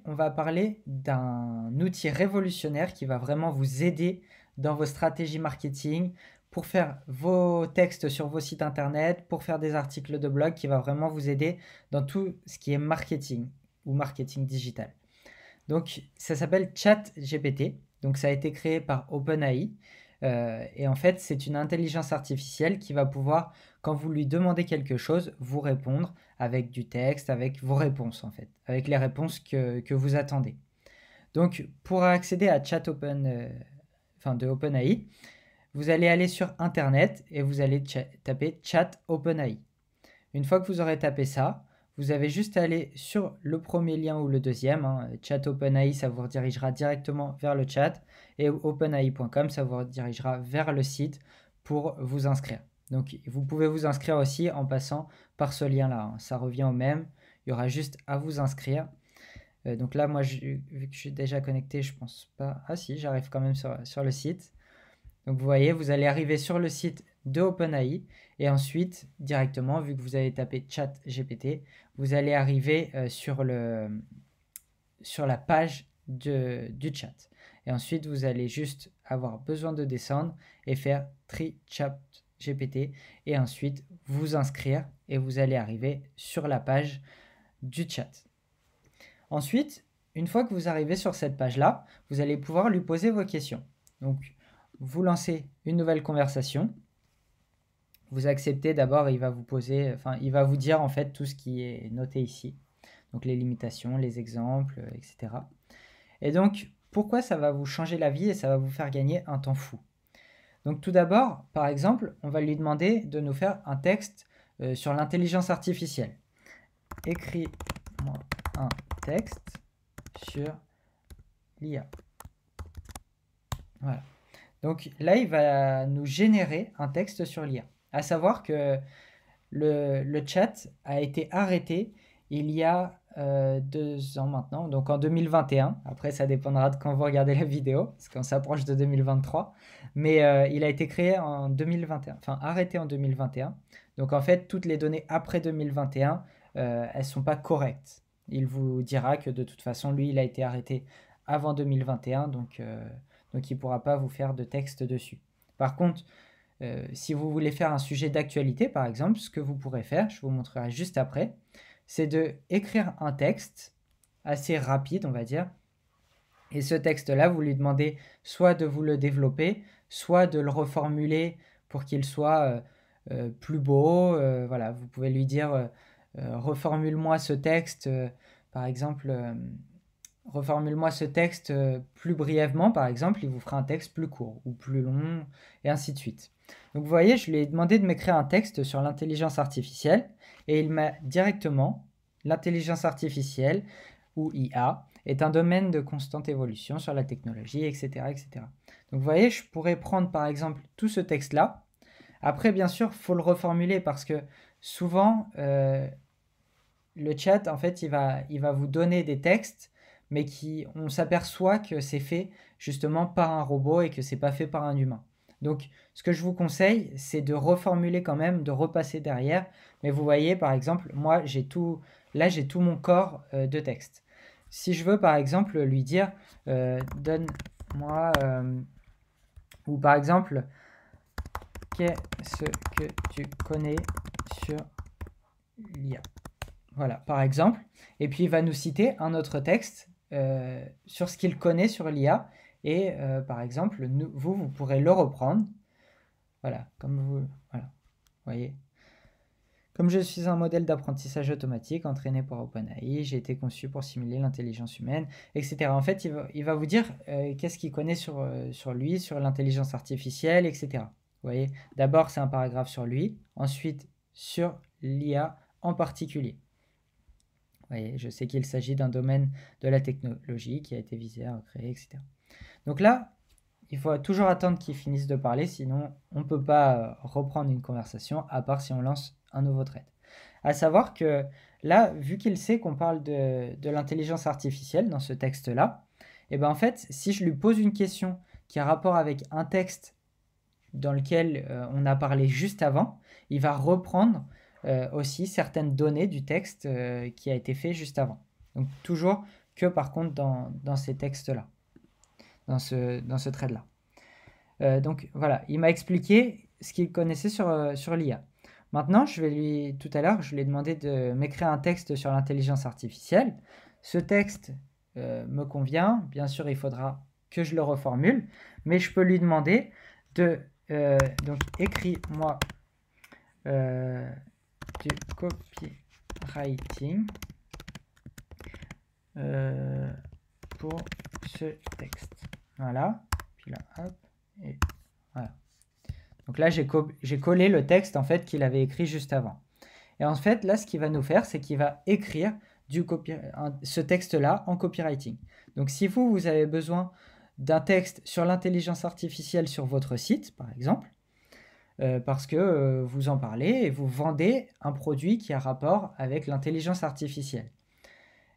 On va parler d'un outil révolutionnaire qui va vraiment vous aider dans vos stratégies marketing pour faire vos textes sur vos sites internet, pour faire des articles de blog, qui va vraiment vous aider dans tout ce qui est marketing ou marketing digital. Donc ça s'appelle ChatGPT. Donc ça a été créé par OpenAI. Et en fait, c'est une intelligence artificielle qui va pouvoir, quand vous lui demandez quelque chose, vous répondre avec du texte, avec vos réponses en fait, avec les réponses que vous attendez. Donc pour accéder à de OpenAI, vous allez aller sur Internet et vous allez taper Chat OpenAI. Une fois que vous aurez tapé ça, vous avez juste à aller sur le premier lien ou le deuxième. Chat OpenAI, ça vous redirigera directement vers le chat. Et openai.com, ça vous redirigera vers le site pour vous inscrire. Donc vous pouvez vous inscrire aussi en passant par ce lien-là. Ça revient au même. Il y aura juste à vous inscrire. Donc là, moi, vu que je suis déjà connecté, je pense pas. Ah si, j'arrive quand même sur le site. Donc vous voyez, vous allez arriver sur le site de OpenAI et ensuite, directement, vu que vous avez tapé ChatGPT, vous allez arriver sur la page du chat. Et ensuite, vous allez juste avoir besoin de descendre et faire Tri ChatGPT et ensuite vous inscrire et vous allez arriver sur la page du chat. Ensuite, une fois que vous arrivez sur cette page-là, vous allez pouvoir lui poser vos questions. Donc, vous lancez une nouvelle conversation. Vous acceptez d'abord, il va vous dire en fait tout ce qui est noté ici. Donc les limitations, les exemples, etc. Et donc, pourquoi ça va vous changer la vie et ça va vous faire gagner un temps fou? Donc tout d'abord, par exemple, on va lui demander de nous faire un texte sur l'intelligence artificielle. Écris-moi un texte sur l'IA. Voilà. Donc là, il va nous générer un texte sur l'IA. À savoir que le chat a été arrêté il y a 2 ans maintenant, donc en 2021. Après, ça dépendra de quand vous regardez la vidéo, parce qu'on s'approche de 2023. Mais il a été créé en 2021, enfin arrêté en 2021. Donc en fait, toutes les données après 2021, elles ne sont pas correctes. Il vous dira que de toute façon, lui, il a été arrêté avant 2021, donc il ne pourra pas vous faire de texte dessus. Par contre, si vous voulez faire un sujet d'actualité, par exemple, ce que vous pourrez faire, je vous montrerai juste après, c'est de écrire un texte assez rapide, on va dire. Et ce texte-là, vous lui demandez soit de vous le développer, soit de le reformuler pour qu'il soit plus beau. Voilà, vous pouvez lui dire reformule-moi ce texte, par exemple. Reformule-moi ce texte plus brièvement, par exemple, il vous fera un texte plus court ou plus long, et ainsi de suite. Donc vous voyez, je lui ai demandé de m'écrire un texte sur l'intelligence artificielle, et il m'a directement, l'intelligence artificielle, ou IA, est un domaine de constante évolution sur la technologie, etc. etc. Donc vous voyez, je pourrais prendre par exemple tout ce texte-là. Après, bien sûr, il faut le reformuler parce que souvent, le chat, en fait, il va vous donner des textes, mais on s'aperçoit que c'est fait justement par un robot et que c'est pas fait par un humain. Donc, ce que je vous conseille, c'est de reformuler quand même, de repasser derrière. Mais vous voyez, par exemple, moi, j'ai tout mon corps de texte. Si je veux, par exemple, lui dire, donne-moi, ou par exemple, qu'est-ce que tu connais sur l'IA? Voilà, par exemple. Et puis, il va nous citer un autre texte sur ce qu'il connaît sur l'IA. Et par exemple, vous pourrez le reprendre. Voilà, voilà, vous voyez. Comme je suis un modèle d'apprentissage automatique entraîné par OpenAI, j'ai été conçu pour simuler l'intelligence humaine, etc. En fait, il va vous dire qu'est-ce qu'il connaît sur lui, sur l'intelligence artificielle, etc. Vous voyez, d'abord, c'est un paragraphe sur lui, ensuite sur l'IA en particulier. Vous voyez, je sais qu'il s'agit d'un domaine de la technologie qui a été visé à recréer, etc. Donc là, il faut toujours attendre qu'il finisse de parler, sinon on ne peut pas reprendre une conversation, à part si on lance un nouveau thread. À savoir que là, vu qu'il sait qu'on parle de l'intelligence artificielle dans ce texte-là, et ben en fait, si je lui pose une question qui a rapport avec un texte dans lequel on a parlé juste avant, il va reprendre aussi certaines données du texte qui a été fait juste avant. Donc toujours que par contre dans ces textes-là, dans ce thread-là. Donc voilà, il m'a expliqué ce qu'il connaissait sur l'IA. Maintenant, tout à l'heure, je lui ai demandé de m'écrire un texte sur l'intelligence artificielle. Ce texte me convient. Bien sûr, il faudra que je le reformule, mais je peux lui demander de donc écris-moi du copywriting pour ce texte. Voilà. Puis là, hop, et voilà. Donc là, j'ai collé le texte en fait qu'il avait écrit juste avant. Et en fait, là, ce qu'il va nous faire, c'est qu'il va écrire ce texte-là en copywriting. Donc si vous avez besoin d'un texte sur l'intelligence artificielle sur votre site, par exemple, parce que vous en parlez et vous vendez un produit qui a rapport avec l'intelligence artificielle.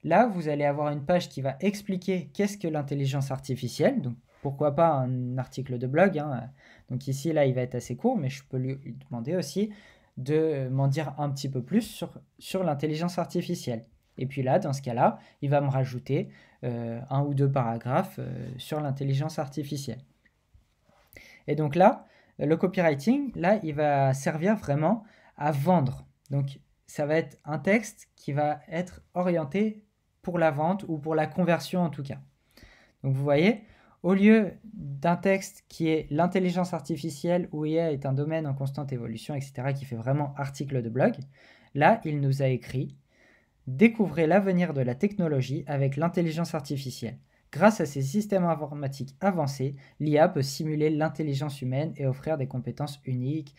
Là, vous allez avoir une page qui va expliquer qu'est-ce que l'intelligence artificielle, donc pourquoi pas un article de blog, hein. Donc ici, là, il va être assez court, mais je peux lui demander aussi de m'en dire un petit peu plus sur l'intelligence artificielle. Et puis là, dans ce cas-là, il va me rajouter 1 ou 2 paragraphes sur l'intelligence artificielle. Et donc là, le copywriting, là, il va servir vraiment à vendre. Donc ça va être un texte qui va être orienté pour la vente ou pour la conversion en tout cas. Donc vous voyez, au lieu d'un texte qui est l'intelligence artificielle ou IA est un domaine en constante évolution, etc., qui fait vraiment article de blog, là, il nous a écrit « Découvrez l'avenir de la technologie avec l'intelligence artificielle. Grâce à ces systèmes informatiques avancés, l'IA peut simuler l'intelligence humaine et offrir des compétences uniques,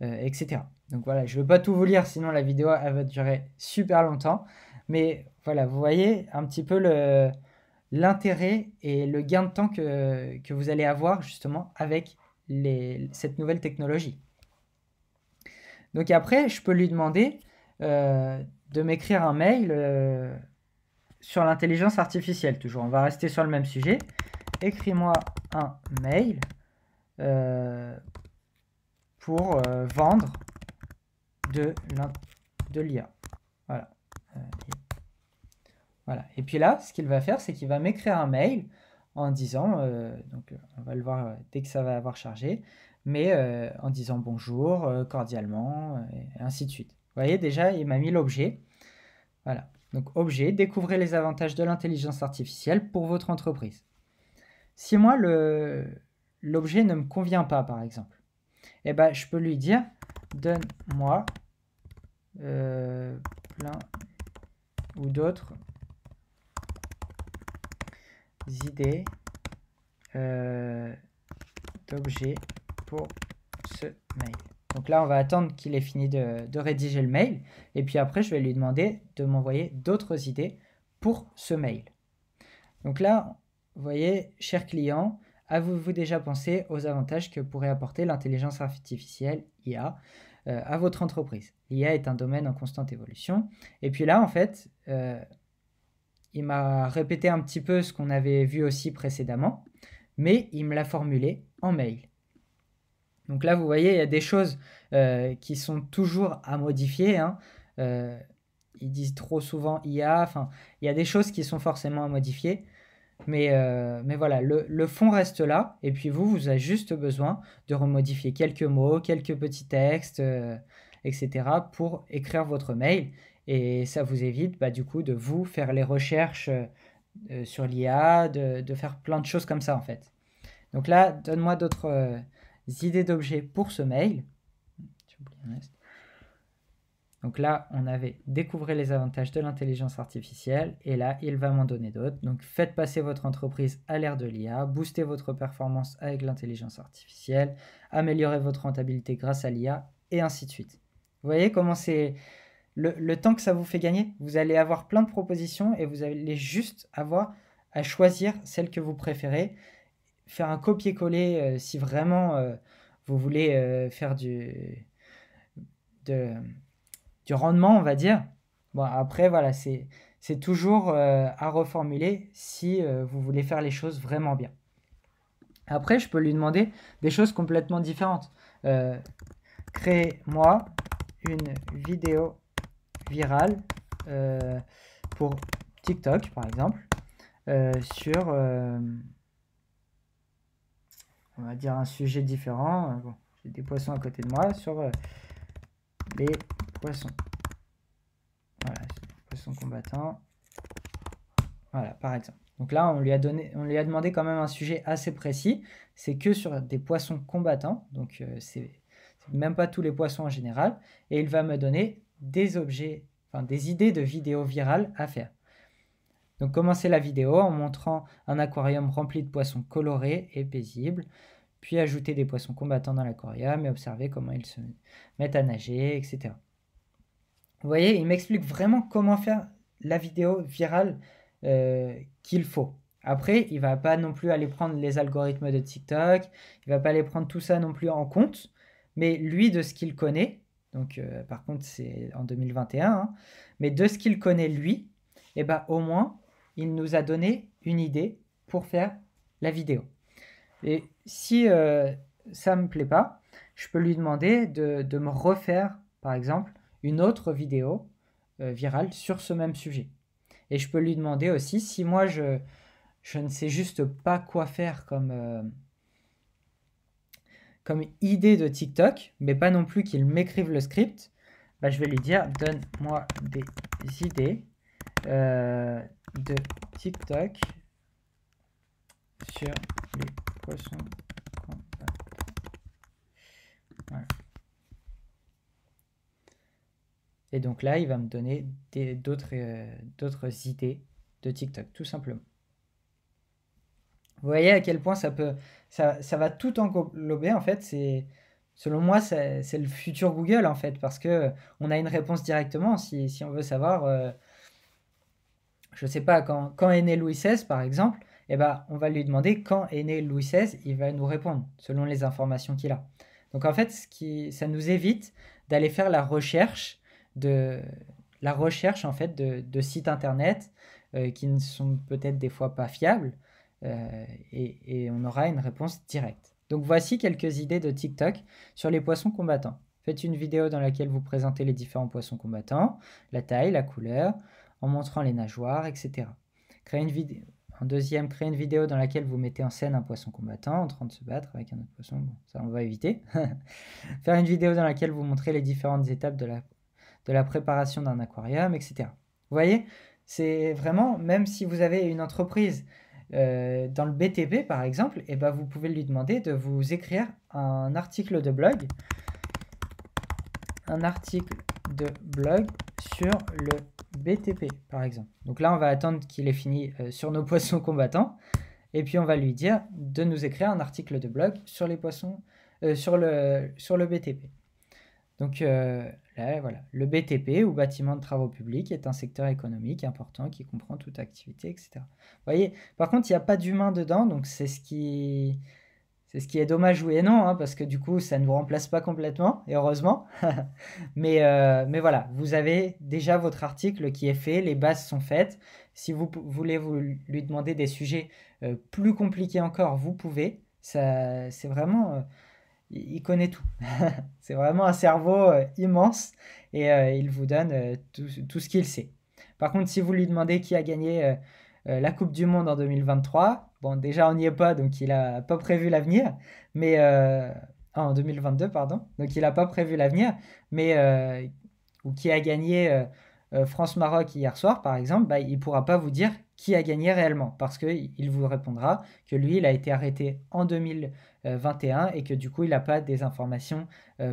etc. » Donc voilà, je ne veux pas tout vous lire, sinon la vidéo elle va durer super longtemps. Mais voilà, vous voyez un petit peu l'intérêt et le gain de temps que vous allez avoir justement avec cette nouvelle technologie. Donc après, je peux lui demander de m'écrire un mail sur l'intelligence artificielle, toujours. On va rester sur le même sujet. Écris-moi un mail pour vendre de l'IA. Voilà. Voilà. Et puis là, ce qu'il va faire, c'est qu'il va m'écrire un mail en disant, donc on va le voir dès que ça va avoir chargé, mais en disant bonjour, cordialement, et ainsi de suite. Vous voyez, déjà, il m'a mis l'objet. Voilà. Donc, objet, découvrez les avantages de l'intelligence artificielle pour votre entreprise. Si moi, l'objet ne me convient pas, par exemple, eh ben, je peux lui dire, donne-moi plein ou d'autres idées d'objets pour ce mail. Donc là, on va attendre qu'il ait fini de rédiger le mail. Et puis après, je vais lui demander de m'envoyer d'autres idées pour ce mail. Donc là, vous voyez, cher client, avez-vous déjà pensé aux avantages que pourrait apporter l'intelligence artificielle, IA, à votre entreprise? L'IA est un domaine en constante évolution. Et puis là, en fait, il m'a répété un petit peu ce qu'on avait vu aussi précédemment, mais il me l'a formulé en mail. Donc là, vous voyez, il y a des choses qui sont toujours à modifier, hein. Ils disent trop souvent IA, enfin, il y a des choses qui sont forcément à modifier, mais voilà, le fond reste là, et puis vous avez juste besoin de remodifier quelques mots, quelques petits textes, etc. pour écrire votre mail, et ça vous évite du coup de vous faire les recherches sur l'IA, de faire plein de choses comme ça en fait. Donc là, donne-moi d'autres idées d'objets pour ce mail. Donc là, on avait découvert les avantages de l'intelligence artificielle et là, il va m'en donner d'autres. Donc faites passer votre entreprise à l'ère de l'IA, boostez votre performance avec l'intelligence artificielle, améliorez votre rentabilité grâce à l'IA et ainsi de suite. Vous voyez comment c'est le temps que ça vous fait gagner? Vous allez avoir plein de propositions et vous allez juste avoir à choisir celle que vous préférez, faire un copier-coller si vraiment vous voulez faire du rendement, on va dire. Bon, après, voilà, c'est toujours à reformuler si vous voulez faire les choses vraiment bien. Après, je peux lui demander des choses complètement différentes. Crée-moi une vidéo virale pour TikTok, par exemple. sur, on va dire, un sujet différent. Bon, j'ai des poissons à côté de moi, sur les poissons. Voilà, poissons combattants. Voilà, par exemple. Donc là, on lui a demandé quand même un sujet assez précis. C'est que sur des poissons combattants. Donc c'est même pas tous les poissons en général. Et il va me donner des objets, enfin des idées de vidéos virales à faire. Donc commencer la vidéo en montrant un aquarium rempli de poissons colorés et paisibles. Puis ajouter des poissons combattants dans l'aquarium et observer comment ils se mettent à nager, etc. Vous voyez, il m'explique vraiment comment faire la vidéo virale qu'il faut. Après, il va pas non plus aller prendre les algorithmes de TikTok, il va pas aller prendre tout ça non plus en compte, mais lui, de ce qu'il connaît, donc par contre c'est en 2021, hein, mais de ce qu'il connaît lui, et ben au moins, il nous a donné une idée pour faire la vidéo. Et si ça me plaît pas, je peux lui demander de me refaire, par exemple, une autre vidéo virale sur ce même sujet. Et je peux lui demander aussi si moi je ne sais juste pas quoi faire comme idée de TikTok, mais pas non plus qu'il m'écrive le script, bah, je vais lui dire donne-moi des idées de TikTok sur les poissons. Voilà. Et donc là, il va me donner d'autres idées de TikTok, tout simplement. Vous voyez à quel point ça va tout englober en fait. Selon moi, c'est le futur Google en fait, parce que on a une réponse directement si on veut savoir. Je sais pas quand est né Louis XVI par exemple. Eh ben, on va lui demander quand est né Louis XVI, il va nous répondre selon les informations qu'il a. Donc en fait, ça nous évite d'aller faire la recherche en fait de sites internet qui ne sont peut-être des fois pas fiables et on aura une réponse directe. Donc voici quelques idées de TikTok sur les poissons combattants. Faites une vidéo dans laquelle vous présentez les différents poissons combattants, la taille, la couleur, en montrant les nageoires, etc. En deuxième, créez une vidéo dans laquelle vous mettez en scène un poisson combattant en train de se battre avec un autre poisson. Bon, ça on va éviter. Faire une vidéo dans laquelle vous montrez les différentes étapes de la préparation d'un aquarium, etc. Vous voyez, c'est vraiment, même si vous avez une entreprise dans le BTP par exemple, et ben vous pouvez lui demander de vous écrire un article de blog sur le BTP par exemple. Donc là on va attendre qu'il ait fini sur nos poissons combattants et puis on va lui dire de nous écrire un article de blog sur les poissons sur le BTP. Donc là, voilà, le BTP ou bâtiment de travaux publics est un secteur économique important qui comprend toute activité, etc. Vous voyez, par contre, il n'y a pas d'humain dedans, donc c'est ce qui est dommage, oui et non, hein, parce que du coup, ça ne vous remplace pas complètement, et heureusement. mais voilà, vous avez déjà votre article qui est fait, les bases sont faites. Si vous voulez lui demander des sujets plus compliqués encore, vous pouvez. C'est vraiment... il connaît tout. C'est vraiment un cerveau immense et il vous donne tout ce qu'il sait. Par contre, si vous lui demandez qui a gagné la Coupe du Monde en 2023, bon, déjà on n'y est pas, donc il n'a pas prévu l'avenir, mais en 2022, pardon, donc il n'a pas prévu l'avenir, mais ou qui a gagné France-Maroc hier soir, par exemple, bah, il ne pourra pas vous dire qui a gagné réellement, parce qu'il vous répondra que lui, il a été arrêté en 2021 et que du coup, il n'a pas des informations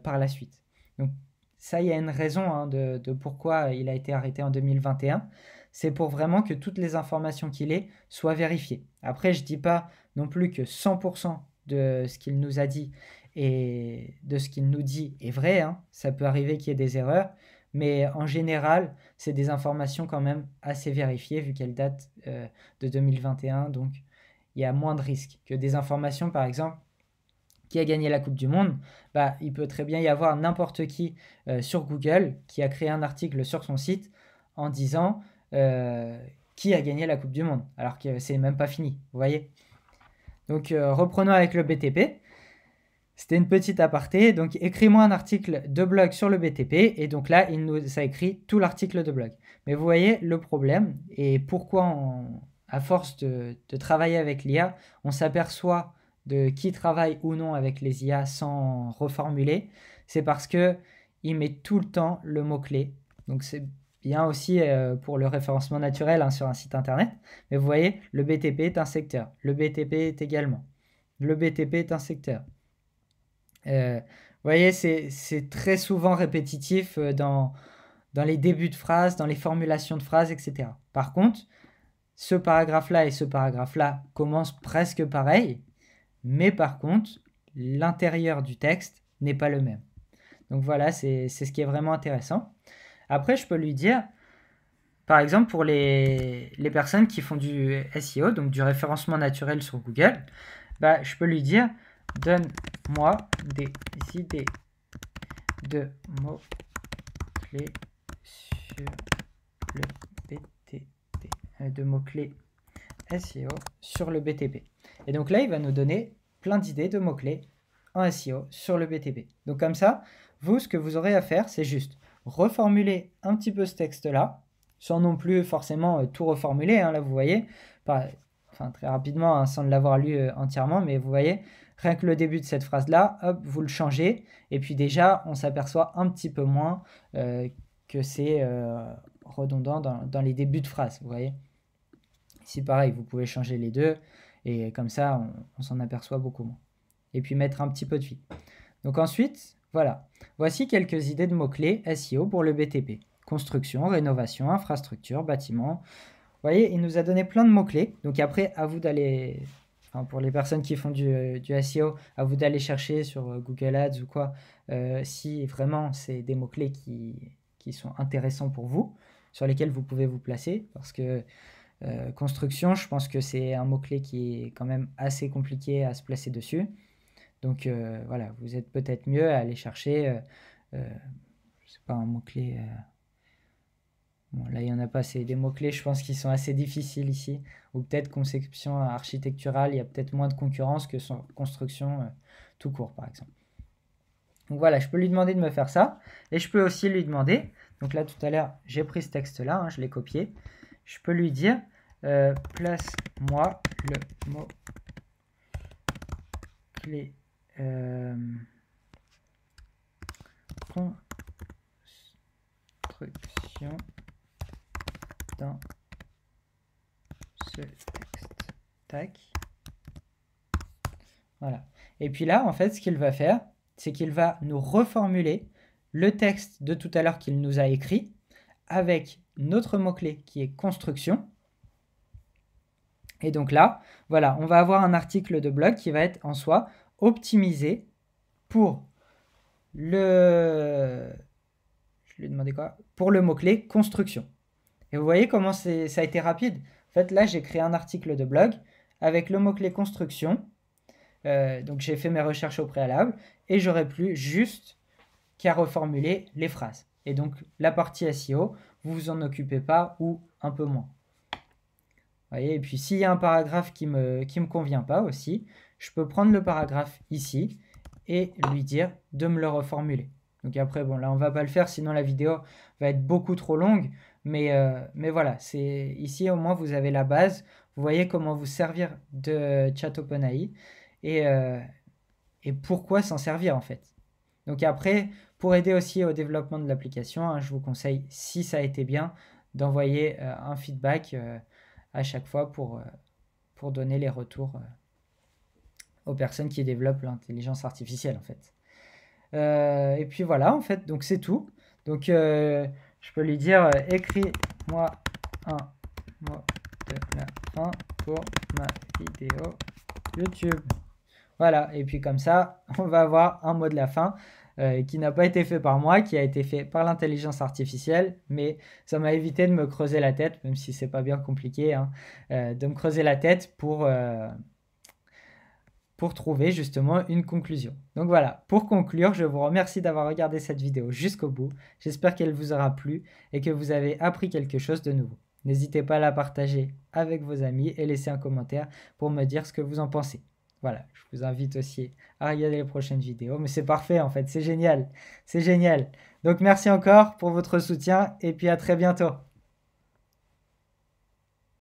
par la suite. Donc ça, il y a une raison hein, de pourquoi il a été arrêté en 2021. C'est pour vraiment que toutes les informations qu'il ait soient vérifiées. Après, je ne dis pas non plus que 100% de ce qu'il nous a dit et de ce qu'il nous dit est vrai. Hein. Ça peut arriver qu'il y ait des erreurs. Mais en général, c'est des informations quand même assez vérifiées vu qu'elles datent de 2021. Donc, il y a moins de risques que des informations, par exemple, qui a gagné la Coupe du Monde. Bah, il peut très bien y avoir n'importe qui sur Google qui a créé un article sur son site en disant qui a gagné la Coupe du Monde, alors que c'est même pas fini, vous voyez. Donc, reprenons avec le BTP. C'était une petite aparté, donc écris-moi un article de blog sur le BTP, et donc là, ça écrit tout l'article de blog. Mais vous voyez le problème, et pourquoi à force de travailler avec l'IA, on s'aperçoit de qui travaille ou non avec les IA sans reformuler, c'est parce que il met tout le temps le mot-clé. Donc c'est bien aussi pour le référencement naturel hein, sur un site internet. Mais vous voyez, le BTP est un secteur. Le BTP est également. Le BTP est un secteur. Vous voyez, c'est très souvent répétitif dans les débuts de phrases, dans les formulations de phrases, etc. Par contre, ce paragraphe-là et ce paragraphe-là commencent presque pareil, mais par contre, l'intérieur du texte n'est pas le même. Donc voilà, c'est ce qui est vraiment intéressant. Après, je peux lui dire, par exemple, pour les personnes qui font du SEO, donc du référencement naturel sur Google, bah, je peux lui dire, donne-moi des idées de mots-clés sur le BTP, de mots-clés SEO sur le BTP. Et donc là, il va nous donner plein d'idées de mots-clés en SEO sur le BTP. Donc comme ça, vous, ce que vous aurez à faire, c'est juste reformuler un petit peu ce texte-là, sans non plus forcément tout reformuler. Hein, là, vous voyez, enfin très rapidement, hein, sans l'avoir lu entièrement, mais vous voyez, rien que le début de cette phrase-là, hop, vous le changez, et puis déjà, on s'aperçoit un petit peu moins que c'est redondant dans les débuts de phrase, vous voyez. Ici, pareil, vous pouvez changer les deux, et comme ça, on s'en aperçoit beaucoup moins. Et puis mettre un petit peu de fil. Donc ensuite, voilà. Voici quelques idées de mots-clés SEO pour le BTP. Construction, rénovation, infrastructure, bâtiment. Vous voyez, il nous a donné plein de mots-clés. Donc après, à vous d'aller, enfin, pour les personnes qui font du SEO, à vous d'aller chercher sur Google Ads ou quoi, si vraiment c'est des mots-clés qui sont intéressants pour vous, sur lesquels vous pouvez vous placer. Parce que construction, je pense que c'est un mot-clé qui est quand même assez compliqué à se placer dessus. Donc voilà, vous êtes peut-être mieux à aller chercher, je sais pas, un mot-clé. Bon, là, il n'y en a pas, c'est des mots-clés, je pense, qui sont assez difficiles ici. Ou peut-être conception architecturale, il y a peut-être moins de concurrence que sur construction tout court, par exemple. Donc voilà, je peux lui demander de me faire ça. Et je peux aussi lui demander, donc là, tout à l'heure, j'ai pris ce texte-là, hein, je l'ai copié. Je peux lui dire, place-moi le mot-clé construction dans ce texte. Tac. Voilà. Et puis là, en fait, ce qu'il va faire, c'est qu'il va nous reformuler le texte de tout à l'heure qu'il nous a écrit avec notre mot-clé qui est construction. Et donc là, voilà, on va avoir un article de blog qui va être en soi optimisé pour le... Je lui ai demandé quoi? Pour le mot-clé construction. Et vous voyez comment ça a été rapide. En fait, là, j'ai créé un article de blog avec le mot-clé construction. Donc, j'ai fait mes recherches au préalable et j'aurais plus juste qu'à reformuler les phrases. Et donc, la partie SEO, vous vous en occupez pas ou un peu moins. Vous voyez, et puis, s'il y a un paragraphe qui me convient pas aussi, je peux prendre le paragraphe ici et lui dire de me le reformuler. Donc après, bon, là, on va pas le faire, sinon la vidéo va être beaucoup trop longue. Mais voilà, c'est ici, au moins, vous avez la base. Vous voyez comment vous servir de Chat OpenAI et pourquoi s'en servir, en fait. Donc après, pour aider aussi au développement de l'application, hein, je vous conseille, si ça a été bien, d'envoyer un feedback à chaque fois pour donner les retours aux personnes qui développent l'intelligence artificielle, en fait. Et puis voilà, en fait, donc c'est tout. Donc je peux lui dire écris-moi un mot de la fin pour ma vidéo YouTube. Voilà, et puis comme ça, on va avoir un mot de la fin qui n'a pas été fait par moi, qui a été fait par l'intelligence artificielle, mais ça m'a évité de me creuser la tête, même si c'est pas bien compliqué, hein, de me creuser la tête pour trouver justement une conclusion. Donc voilà, pour conclure, je vous remercie d'avoir regardé cette vidéo jusqu'au bout. J'espère qu'elle vous aura plu et que vous avez appris quelque chose de nouveau. N'hésitez pas à la partager avec vos amis et laisser un commentaire pour me dire ce que vous en pensez. Voilà, je vous invite aussi à regarder les prochaines vidéos, mais c'est parfait en fait, c'est génial, c'est génial. Donc merci encore pour votre soutien et puis à très bientôt.